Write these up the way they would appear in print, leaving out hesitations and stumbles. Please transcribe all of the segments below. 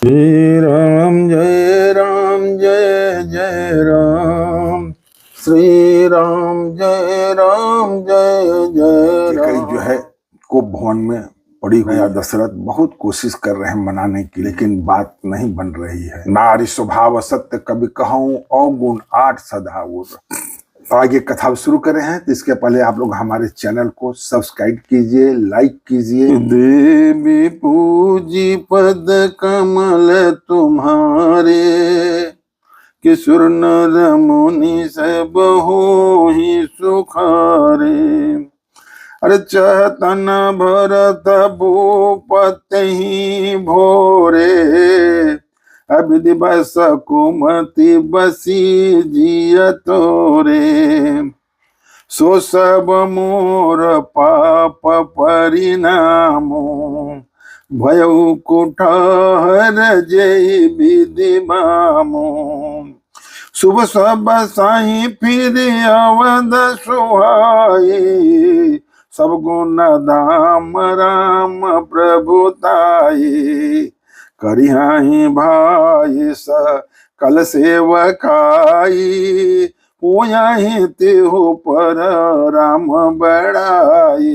श्री राम जय राम जय जय राम। श्री राम जय राम जय जय राम। जो है को भवन में पड़ी हुई दशरथ बहुत कोशिश कर रहे हैं मनाने की, लेकिन बात नहीं बन रही है। नारी स्वभाव सत्य कभी कहूं अवगुण आठ सदा वो। आगे कथा शुरू करें हैं तो इसके पहले आप लोग हमारे चैनल को सब्सक्राइब कीजिए, लाइक कीजिए। देवी पूजी पद कमल तुम्हारे, किशोर नर मुनि सब हो ही सुखारे। अरे चतन भरत भूपति ही भोरे, अविधि बस कुमति बसी जिय तोरे। सो सब मोर पाप परिणामो, भयउ कुठार जय विधि मामो। शुभ सब साई फिर अवध सुहाई, सब गुण धाम राम प्रभुताई। करिहाई भाई सकल सेवकाई, पूयाहि तेहु पर राम बड़ाई।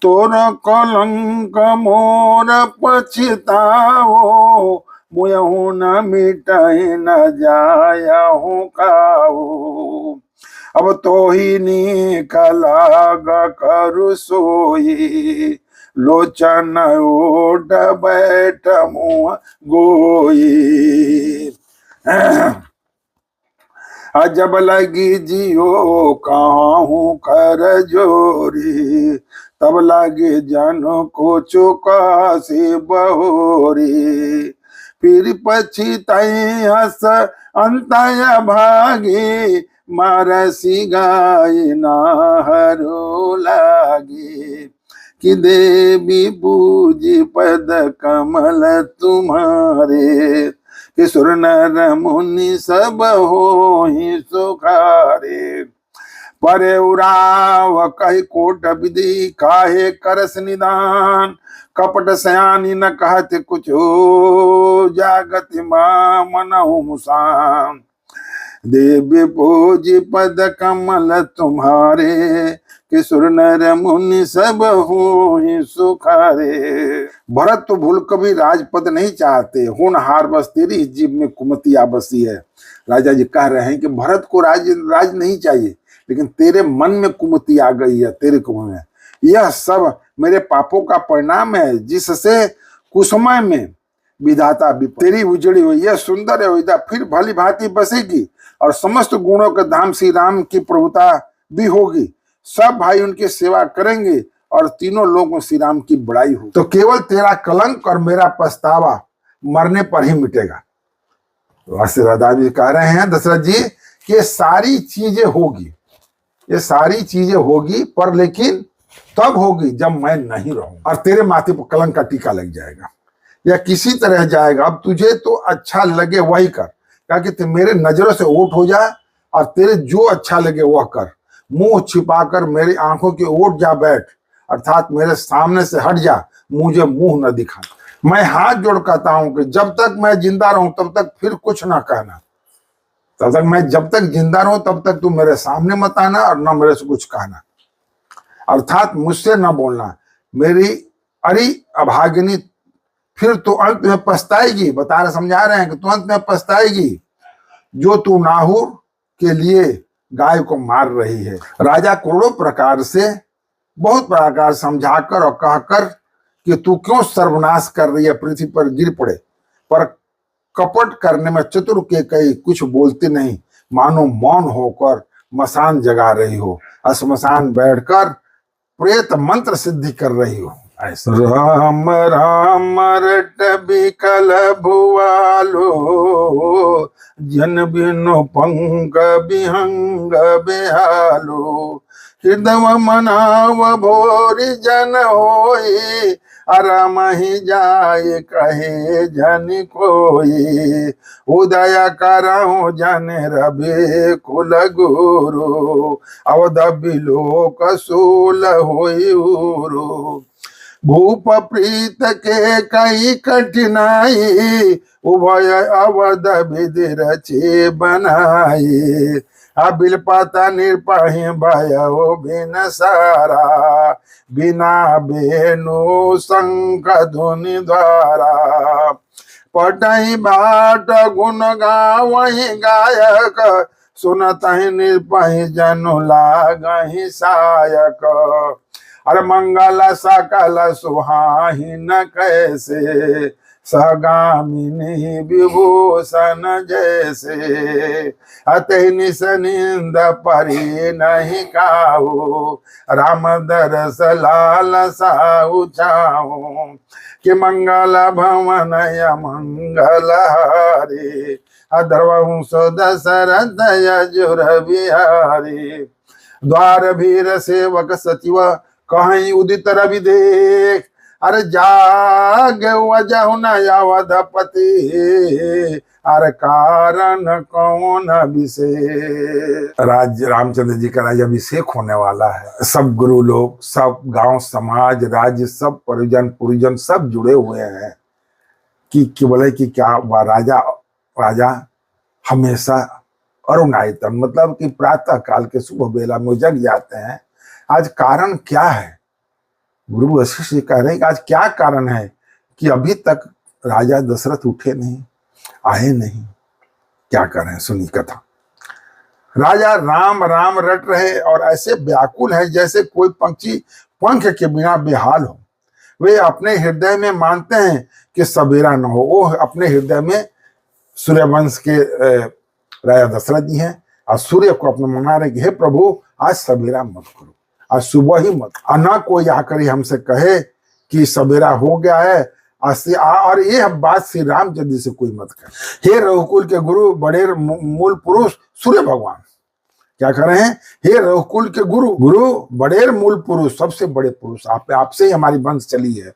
तोर कलंक मोर पछताओ, मुयहु न मिटाई न जायहु काओ। अब तो ही निकलाग करु सोई, लोचन ओट बैठ मुँह गोई। अजब लगी जियो काहू कर जोरी, तब लगे जन को चुका से बहोरी। फिर पछिताई हस अंतय भागी, मारसी गाय नाहरो लागे। कि देवी पूजी पद कमल तुम्हारे, किशोर नर मुनि सब हो ही सुखारे। परे उराव कहि कोट विधि, काहे करस निदान। कपट सयानी न कहते कुछ हो, जागति मां मनहु मुसान। देवी पूजी पद कमल तुम्हारे, किशोर नर मुनि सब हो ही सुखारे। भरत तो भूल कभी राजपद नहीं चाहते, होनहार बस तेरी जीभ में कुमतिया बसी है। राजा जी कह रहे हैं कि भरत को राज नहीं चाहिए, लेकिन तेरे मन में कुमति आ गई है, तेरे को में। यह सब मेरे पापों का परिणाम है, जिससे कुसमय में विधाता भी तेरी उजड़ी हुई यह सुंदर है फिर भली भांति बसेगी, और समस्त गुणों के धाम श्री राम की प्रभुता भी होगी। सब भाई उनकी सेवा करेंगे और तीनों लोगों में श्री राम की बड़ाई हो। तो केवल तेरा कलंक और मेरा पछतावा मरने पर ही मिटेगा। दशरथ जी कह रहे हैं दशरथ जी कि ये सारी चीजें होगी, ये सारी चीजें होगी, पर लेकिन तब होगी जब मैं नहीं रहूं, और तेरे माथे पर कलंक का टीका लग जाएगा या किसी तरह जाएगा। अब तुझे तो अच्छा लगे वही कर, ताकि मेरे नजरों से ओट हो जाए, और तेरे जो अच्छा लगे वह कर। मुंह छिपाकर मेरी आंखों की ओट जा बैठ, अर्थात मेरे सामने से हट जा, मुझे मुंह न दिखा। मैं हाथ जोड़ कहता हूं कि जब तक मैं जिंदा रहूं तब तक फिर कुछ ना कहना। तब तक मैं जब तक जिंदा रहूं तब तक तू मेरे सामने मत आना और न मेरे से कुछ कहना, अर्थात मुझसे न बोलना। मेरी अरे अभागिनी फिर तो अंत में पछताएगी। बता रहे, समझा रहे हैं कि तू अंत में पछताएगी, जो तू नाहुर के लिए गाय को मार रही है। राजा करोड़ों प्रकार से बहुत प्रकार समझाकर और कहकर कि तू क्यों सर्वनाश कर रही है, पृथ्वी पर गिर पड़े, पर कपट करने में चतुर के कई कुछ बोलते नहीं, मानो मौन होकर मसान जगा रही हो, श्मशान बैठकर प्रेत मंत्र सिद्धि कर रही हो। राम राम रट बिकल भुआलो, जन बिनु पंग बिहंग बेहालो। हृदय मनाव भोरी जन होई, अरमहि जाय कहे जन कोई। उदय करहु जन रवि कुल गुरु, अवध बिलोक सूल होई उरु। भूप प्रीत के कई कठिनाई, उभय अवध विधि रचे बनाई। अबिल पाता निरपहि भयो बिन सारा, बिना बेनु शंख धुनि द्वारा। पटहि बाट गुण गावहि गायक, सुनतहि निरपहि जनु लागहि सायक। अरे मंगल सकल सुहाहि न कैसे, सगामिनी विभूषण जैसे। अतः निस निंद परि नहीं काहू, राम दरस लालसा छाऊ। कि मंगल भवन मंगल हारी, अधर्वंश दशरथ यजुर बिहारी। द्वार भीर सेवक सचिव कहीं उदित रवि देख, अरे जाग वजहु न अवधपति, अरे कारण कौन अभिषेक। राज्य रामचंद्र जी का राज्य अभिषेक होने वाला है। सब गुरु लोग, सब गांव समाज राज्य सब परिजन सब जुड़े हुए हैं कि बोले कि क्या राजा हमेशा अरुणायतन, मतलब कि प्रातः काल के सुबह बेला में जग जाते हैं। आज कारण क्या है? गुरु वशिष्ठ जी कह रहे हैं कि आज क्या कारण है कि अभी तक राजा दशरथ उठे नहीं, आए नहीं। क्या करें, सुनी कथा। राजा राम राम रट रहे और ऐसे व्याकुल है जैसे कोई पंछी पंख के बिना बेहाल हो। वे अपने हृदय में मानते हैं कि सवेरा न हो। वो अपने हृदय में सूर्यवंश के राजा दशरथ जी हैं और सूर्य को अपना मना रहे कि हे प्रभु आज सवेरा मत करो, आज सुबह ही मत। न कोई आकर ही हमसे कहे कि सवेरा हो गया है, और ये बात श्री रामचंद्र से कोई मत कहे। हे रघुकुल के गुरु बड़े मूल पुरुष सूर्य भगवान क्या कर रहे हैं? हे रघुकुल के गुरु बड़े मूल पुरुष, सबसे बड़े पुरुष आपसे ही हमारी वंश चली है।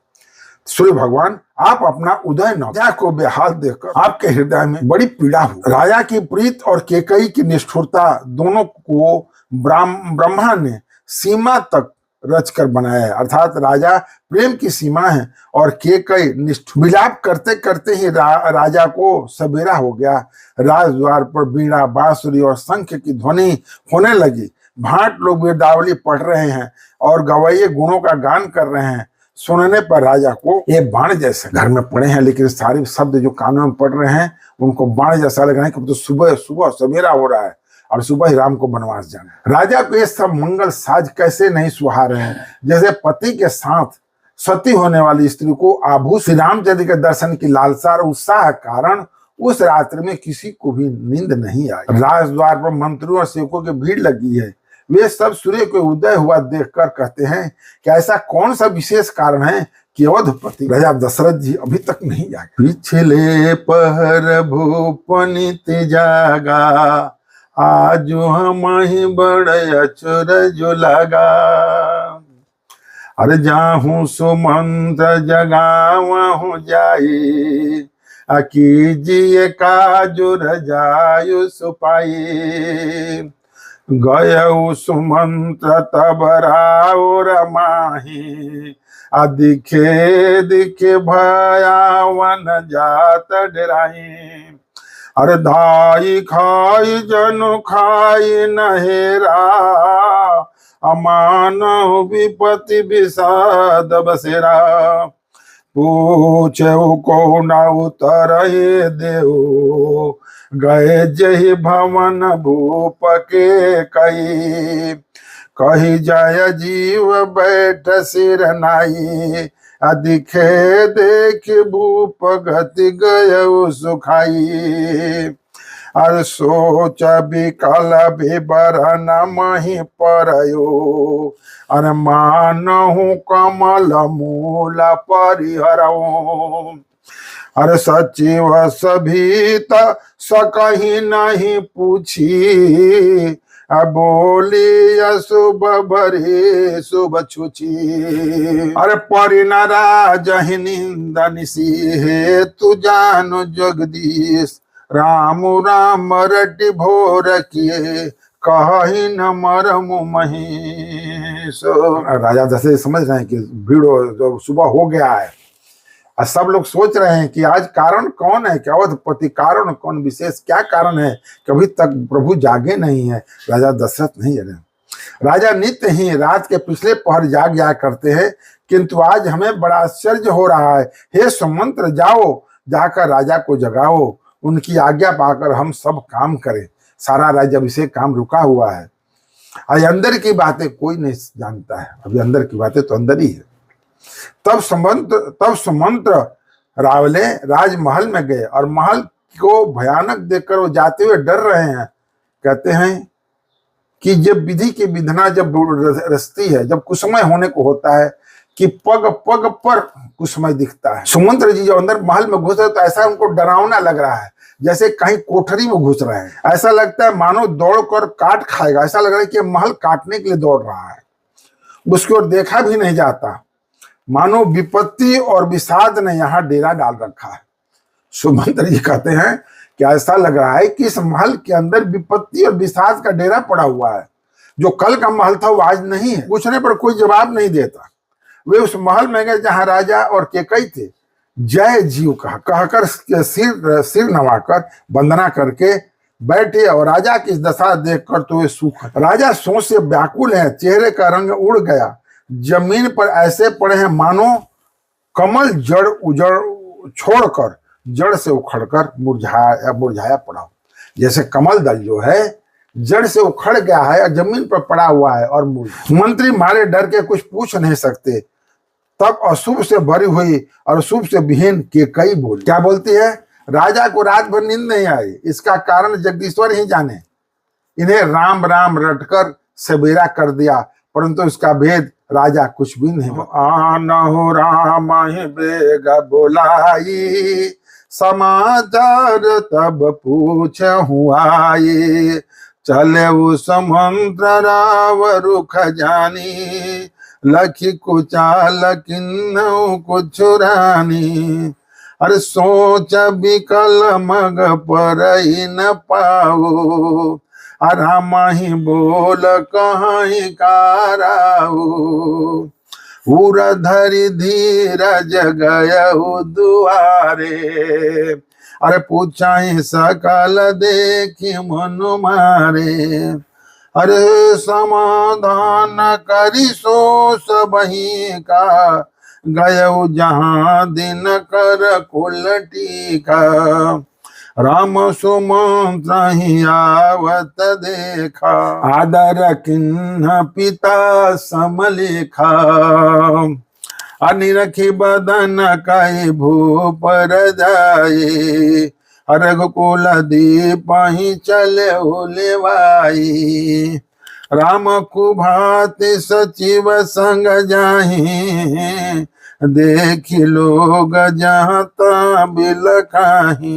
सूर्य भगवान आप अपना उदय न। राजा को बेहाल देखकर आपके हृदय में बड़ी पीड़ा हुई। राजा की प्रीत और केकई की निष्ठुरता दोनों को ब्रह्मा ने सीमा तक रच कर बनाया है। अर्थात राजा प्रेम की सीमा है और केकई निष्ठुर। विलाप करते करते ही राजा को सवेरा हो गया। राजद्वार पर बीड़ा बांसुरी और शंख की ध्वनि होने लगी। भाट लोग वीरदावली पढ़ रहे हैं और गवैये गुणों का गान कर रहे हैं। सुनने पर राजा को ये बाण जैसे, घर में पढ़े हैं लेकिन सारे शब्द जो कानों में पढ़ रहे हैं उनको बाण जैसा लग रहा है कि तो सुबह सवेरा हो रहा है और सुबह ही राम को वनवास जाना। राजा को ये सब मंगल साज कैसे नहीं सुहा रहे हैं, जैसे पति के साथ सती होने वाली स्त्री को आभूष। श्री रामचंद्र के दर्शन की लालसा और उत्साह कारण उस रात्रि में किसी को भी नींद नहीं आई। राजद्वार पर मंत्रियों और सेवकों की भीड़ लगी है। वे सब सूर्य को उदय हुआ देखकर कहते हैं कि ऐसा कौन सा विशेष कारण है कि अवधपति राजा दशरथ जी अभी तक नहीं जागे। पिछले पहर भूपनित जागा, आज हम ही बड़े अचरज लगा। अरे जाहूं सुमंत्र जगावहु जाई, कीजिए काजु रजायु सुपाई। गयउ सुमंत्र तब राव रमाही, दिखे दिखे भयावन जात डराई। अरे धाई खाई जनु खाई नहेरा, अमान विपति विषाद बसेरा। पूछे को न उतरे देव, गए जही भवन भूप के कई। कही जय जीव बैठ सिर नाई, दिखे देख भूप गति गय सुखाई। अर सोच विकल विवरण मही परयो, अर मानहु कमल मूल परिहरऊ। अरे सचिव सभीत सकही नहीं पूछी, बोली अशुभ भरी शुभ छुची। अरे परिनाराज ही निंदनिसी है तू जानो जगदीश। राम राम रटि भोर किए कहि न मरम महेश। राजा दशरथ समझ रहे हैं कि भीड़ जो सुबह हो गया है और सब लोग सोच रहे हैं कि आज कारण कौन है, क्या अवधपति कारण कौन, विशेष क्या कारण है कि अभी तक प्रभु जागे नहीं है। राजा दशरथ नहीं जगे। राजा नित्य ही रात के पिछले पहर जाग जाया करते हैं, किंतु आज हमें बड़ा आश्चर्य हो रहा है। हे सुमंत्र, जाओ, जाकर राजा को जगाओ, उनकी आज्ञा पाकर हम सब काम करें। सारा राज्य अभिषेक काम रुका हुआ है। आज अंदर की बातें कोई नहीं जानता है, अभी अंदर की बातें तो अंदर ही है। तब सुमंत्र रावले राजमहल में गए और महल को भयानक देखकर वो जाते हुए डर रहे हैं। कहते हैं कि जब विधि की विधना जब रचती है, जब कुसमय होने को होता है कि पग पग पर कुसमय दिखता है। सुमंत्र जी जो अंदर महल में घुस रहे तो ऐसा उनको डरावना लग रहा है, जैसे कहीं कोठरी में घुस रहे हैं। ऐसा लगता है मानो दौड़कर काट खाएगा, ऐसा लग रहा है कि महल काटने के लिए दौड़ रहा है। उसकी ओर देखा भी नहीं जाता, मानो विपत्ति और विषाद ने यहाँ डेरा डाल रखा है। सुमंत्र जी कहते हैं कि ऐसा लग रहा है कि इस महल के अंदर विपत्ति और विषाद का डेरा पड़ा हुआ है। जो कल का महल था वो आज नहीं है। पूछने पर कोई जवाब नहीं देता। वे उस महल में गए जहां राजा और केकई थे। जय जीव कहकर सिर नवाकर वंदना करके बैठे और राजा की दशा देखकर तो वे सुख। राजा सोच से व्याकुल है, चेहरे का रंग उड़ गया, जमीन पर ऐसे पड़े हैं मानो कमल जड़ उजड़ छोड़कर जड़ से उखड़कर मुरझाया पड़ा हो। जैसे कमल दल जो है जड़ से उखड़ गया है और जमीन पर पड़ा हुआ है और मंत्री मारे डर के कुछ पूछ नहीं सकते। तब अशुभ से भरी हुई और शुभ से विहीन केकई बोली। क्या बोलती है? राजा को रात भर नींद नहीं आई, इसका कारण जगदीश्वर ही जाने। इन्हें राम राम रटकर सवेरा कर दिया, परंतु इसका भेद राजा कुछ भी नहीं। आनहु राम ही बेग बोलाई, समाचार तब पूछहु आई। चले समुद्र राव रुख जानी, लखी कुचाल किन्नौ कुछ रानी। अरे सोच विकल मग पर न पाओ, राम ही बोल कहीं काराऊ। उर धरि धीरज गयउ दुआरे, अरे पूछाई सकल देखी मनु मारे। अरे समाधान करी सो सबही का, गयउ जहां दिन कर कुल टीका। राम सुमंत्र ही आवत देखा, आदर किन्ह पिता समलेखा। अनिरखी बदन कई भूपर जाए, रघुकुल दीप ही चले लेवाई। राम कुभाति सचिव संग जाही, देखी लोग जहाँ बिलखाही।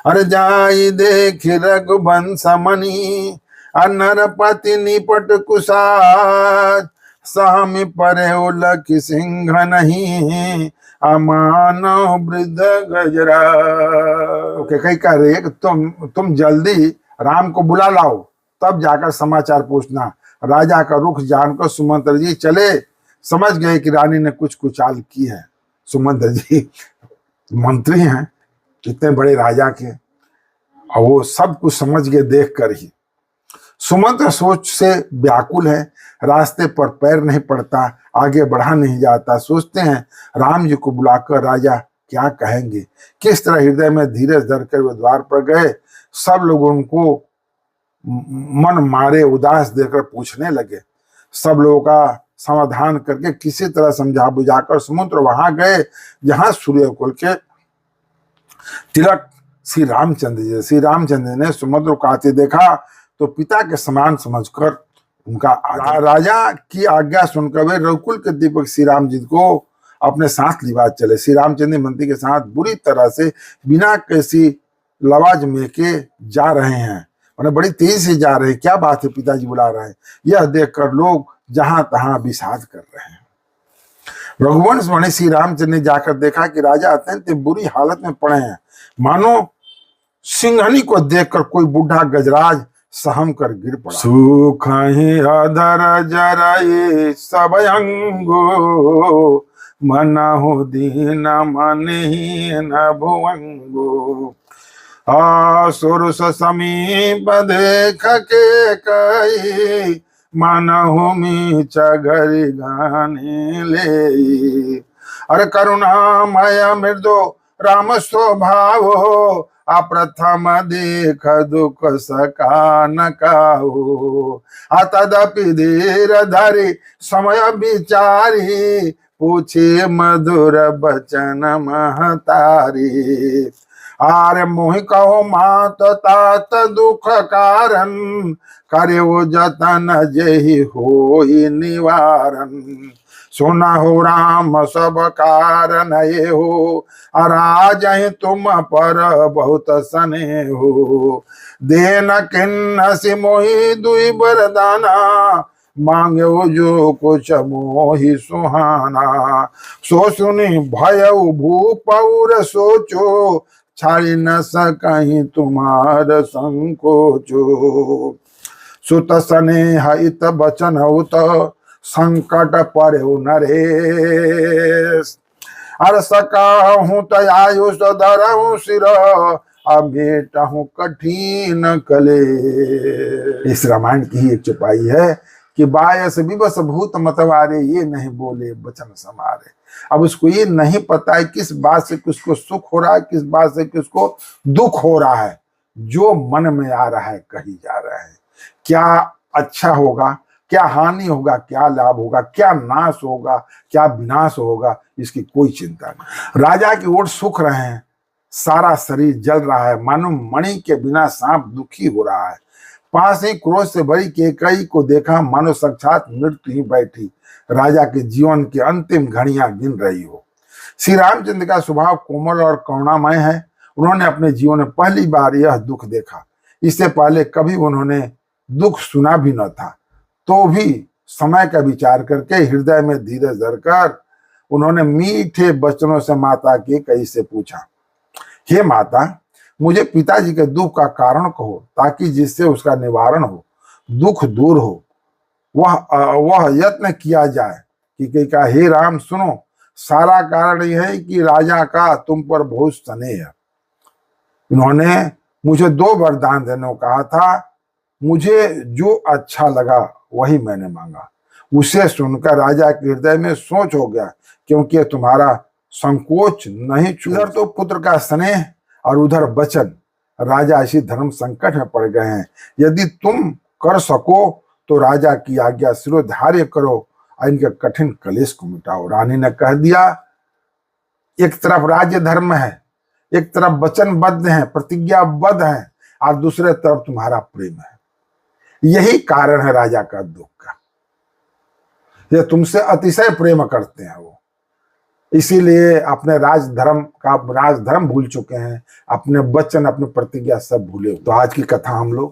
अरे जाई देखी रघुवंश मणि, नरपति निपट कुशाज। सामी परे उलख सिंह नहीं, अमानव वृद्ध गजरा। कई कह रहे तुम जल्दी राम को बुला लाओ, तब जाकर समाचार पूछना। राजा का रुख जानकर सुमंत्र जी चले, समझ गए कि रानी ने कुछ कुचाल की है। सुमंत्र जी मंत्री हैं इतने बड़े राजा के, और वो सब कुछ समझ गए देख कर ही। सुमंत्र सोच से व्याकुल है, रास्ते पर पैर नहीं पड़ता, आगे बढ़ा नहीं जाता। सोचते हैं राम जी को बुलाकर राजा क्या कहेंगे। किस तरह हृदय में धीरज धरकर वे द्वार पर गए। सब लोग उनको मन मारे उदास देकर पूछने लगे। सब लोगों का समाधान करके किसी तरह समझा बुझाकर सुमंत्र वहां गए जहां सूर्यकुल के तिलक श्री रामचंद्र जी। श्री रामचंद्र ने सुमंत्र को आते देखा तो पिता के समान समझकर उनका राजा की आज्ञा सुनकर वे रघुकुल के दीपक श्री राम जी को अपने साथ लिवा चले। श्री रामचंद्र मंत्री के साथ बुरी तरह से बिना किसी लवाज में के जा रहे हैं, उन्हें बड़ी तेजी से जा रहे हैं। क्या बात है, पिताजी बुला रहे हैं। यह देखकर लोग जहां तहां विषाद कर रहे हैं। रघुवंश मणि श्री रामचंद्र ने जाकर देखा कि राजा अत्यंत बुरी हालत में पड़े हैं, मानो सिंहनी को देखकर कोई बूढ़ा गजराज सहम कर गिर पड़ा। सुख ही अधर जराए सब अंगो, मनहु दीन मन ही न भुवंगो। असुर समीप देख के कई, मनहु मीच घरि गाने ले। अरे करुणामय मृदो राम स्वभाव, अप्रथम देख दुख सका न काहू। तदपि धीर धरि समय विचारी, पूछे मधुर बचन महतारी। आर मोहि कहो मात तात दुख कारण, करे वो जतन जेहि होई निवारण। सुना हो राम सब कारण ये हो, राज तुम पर बहुत सने हो। देन किन्नसी मोहि दुई बरदाना, मांगे जो कुछ मोहि सुहाना। सो सुनी भय भूप और सोचो, छाड़ी न सकहीं तुम्हार संकोचो। सुत स्नेह इत बचन उत, संकट परे नरेश। अर सकाहूं तयायुष धरहूं सिर, अमेटहूं कठिन कले। इस रामायण की ही एक चौपाई है कि बायस विवश भूत मतवारे, ये नहीं बोले बचन समारे। अब उसको ये नहीं पता है किस बात से किसको सुख हो रहा है, किस बात से किसको दुख हो रहा है। जो मन में आ रहा है कही जा रहा है। क्या अच्छा होगा, क्या हानि होगा, क्या लाभ होगा, क्या नाश होगा, क्या विनाश होगा, इसकी कोई चिंता नहीं। राजा की ओर सुख रहे हैं, सारा शरीर जल रहा है, मानो मणि के बिना सांप दुखी हो रहा है। पास ही क्रोध से भरी केकई को देखा, मानो साक्षात मृत्यु ही बैठी, राजा के जीवन की अंतिम घड़ियां गिन रही हो। श्री रामचंद्र का स्वभाव कोमल और करुणामय है। उन्होंने अपने जीवन में पहली बार यह दुख देखा। इससे पहले कभी उन्होंने दुख सुना भी न था। तो भी समय का विचार करके हृदय में धीरज धरकर उन्होंने मीठे वचनों से माता केकई से पूछा, हे माता, मुझे पिताजी के दुख का कारण कहो, ताकि जिससे उसका निवारण हो, दुख दूर हो। वह यत्न किया जाए। कि कहा, हे राम सुनो, सारा कारण यह है कि राजा का तुम पर बहुत स्नेह है। उन्होंने मुझे 2 वरदान देने को कहा था। मुझे जो अच्छा लगा वही मैंने मांगा। उसे सुनकर राजा के हृदय में सोच हो गया, क्योंकि तुम्हारा संकोच नहीं छूटा। इधर तो पुत्र का स्नेह और उधर वचन। राजा इसी धर्म संकट में पड़ गए हैं। यदि तुम कर सको तो राजा की आज्ञा शिरोधार्य करो और इनके कठिन कलेश को मिटाओ। रानी ने कह दिया, एक तरफ राज्य धर्म है, एक तरफ वचनबद्ध है, प्रतिज्ञाबद्ध है, और दूसरे तरफ तुम्हारा प्रेम है। यही कारण है राजा का दुख का। ये तुमसे अतिशय प्रेम करते हैं वो, इसीलिए अपने राजधर्म भूल चुके हैं, अपने वचन, अपनी प्रतिज्ञा सब भूले। तो आज की कथा हम लोग